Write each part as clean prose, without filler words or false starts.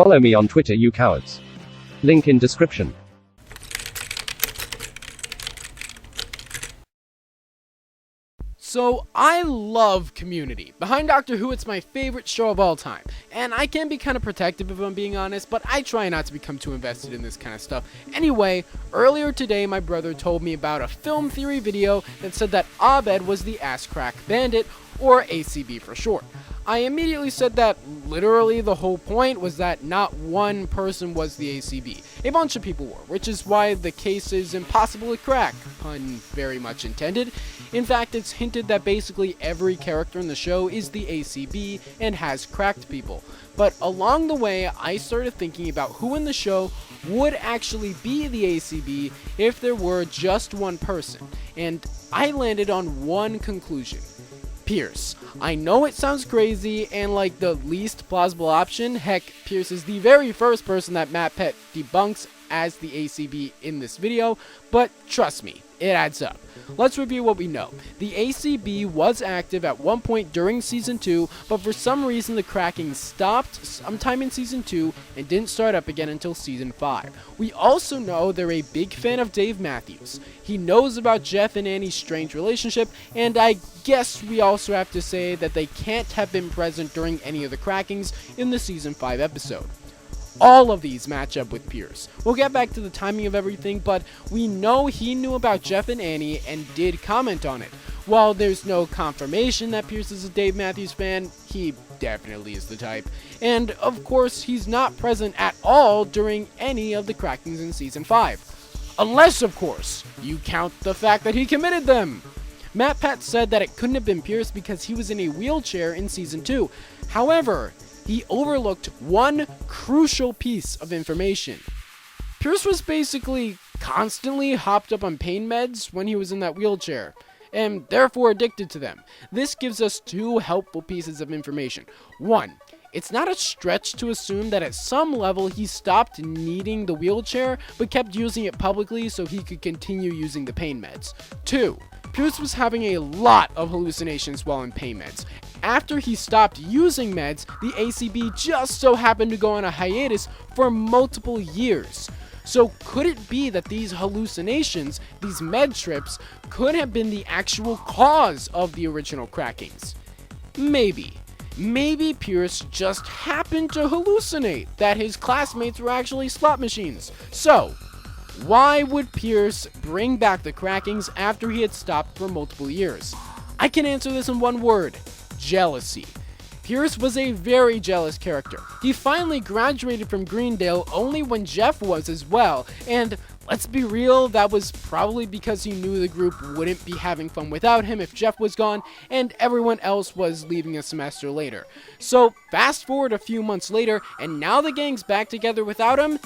Follow me on Twitter, you cowards. Link in description. So, I love Community. Behind Doctor Who, it's my favorite show of all time. And I can be kind of protective if I'm being honest, but I try not to become too invested in this kind of stuff. Anyway, earlier today my brother told me about a film theory video that said that Abed was the Ass Crack Bandit, or ACB for short. I immediately said that literally the whole point was that not one person was the ACB. A bunch of people were, which is why the case is impossible to crack, pun very much intended. In fact, it's hinted that basically every character in the show is the ACB and has cracked people. But along the way, I started thinking about who in the show would actually be the ACB if there were just one person, and I landed on one conclusion. Pierce. I know it sounds crazy and like the least plausible option. Heck, Pierce is the very first person that MatPet debunks as the ACB in this video, but trust me, it adds up. Let's review what we know. The ACB was active at one point during Season 2, but for some reason the cracking stopped sometime in Season 2 and didn't start up again until Season 5. We also know they're a big fan of Dave Matthews. He knows about Jeff and Annie's strange relationship, and I guess we also have to say that they can't have been present during any of the crackings in the Season 5 episode. All of these match up with Pierce. We'll get back to the timing of everything, but we know he knew about Jeff and Annie and did comment on it. While there's no confirmation that Pierce is a Dave Matthews fan, he definitely is the type. And of course, he's not present at all during any of the crackings in Season 5. Unless, of course, you count the fact that he committed them. MatPat said that it couldn't have been Pierce because he was in a wheelchair in Season 2. However, he overlooked one crucial piece of information. Pierce was basically constantly hopped up on pain meds when he was in that wheelchair, and therefore addicted to them. This gives us two helpful pieces of information. One, it's not a stretch to assume that at some level he stopped needing the wheelchair, but kept using it publicly so he could continue using the pain meds. Two, Pierce was having a lot of hallucinations while in pain meds. After he stopped using meds, the ACB just so happened to go on a hiatus for multiple years. So could it be that these hallucinations, these med trips, could have been the actual cause of the original crackings? Maybe. Maybe Pierce just happened to hallucinate that his classmates were actually slot machines. So, why would Pierce bring back the crackings after he had stopped for multiple years? I can answer this in one word: jealousy. Pierce was a very jealous character. He finally graduated from Greendale only when Jeff was as well, and let's be real, that was probably because he knew the group wouldn't be having fun without him if Jeff was gone and everyone else was leaving a semester later. So fast forward a few months later, and now the gang's back together without him,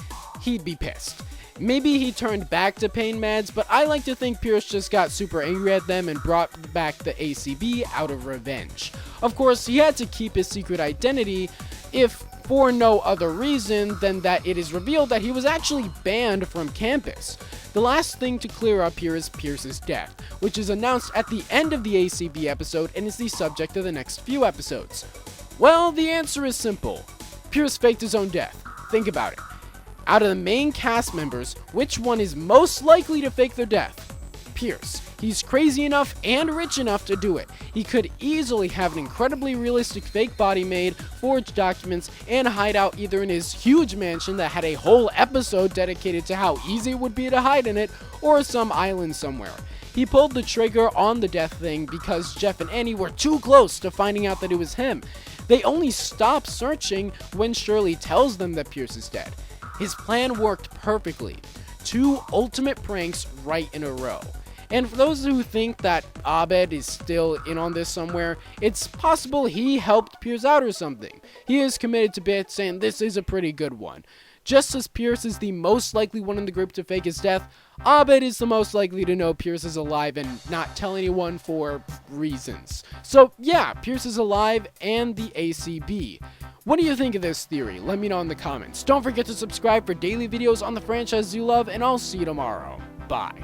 he'd be pissed. Maybe he turned back to pain meds, but I like to think Pierce just got super angry at them and brought back the ACB out of revenge. Of course, he had to keep his secret identity, if for no other reason than that it is revealed that he was actually banned from campus. The last thing to clear up here is Pierce's death, which is announced at the end of the ACB episode and is the subject of the next few episodes. Well, the answer is simple. Pierce faked his own death. Think about it. Out of the main cast members, which one is most likely to fake their death? Pierce. He's crazy enough and rich enough to do it. He could easily have an incredibly realistic fake body made, forge documents, and hide out either in his huge mansion that had a whole episode dedicated to how easy it would be to hide in it, or some island somewhere. He pulled the trigger on the death thing because Jeff and Annie were too close to finding out that it was him. They only stop searching when Shirley tells them that Pierce is dead. His plan worked perfectly. Two ultimate pranks right in a row. And for those who think that Abed is still in on this somewhere, it's possible he helped Pierce out or something. He is committed to bits, and this is a pretty good one. Just as Pierce is the most likely one in the group to fake his death, Abed is the most likely to know Pierce is alive and not tell anyone for reasons. So yeah, Pierce is alive and the ACB. What do you think of this theory? Let me know in the comments. Don't forget to subscribe for daily videos on the franchise you love, and I'll see you tomorrow. Bye.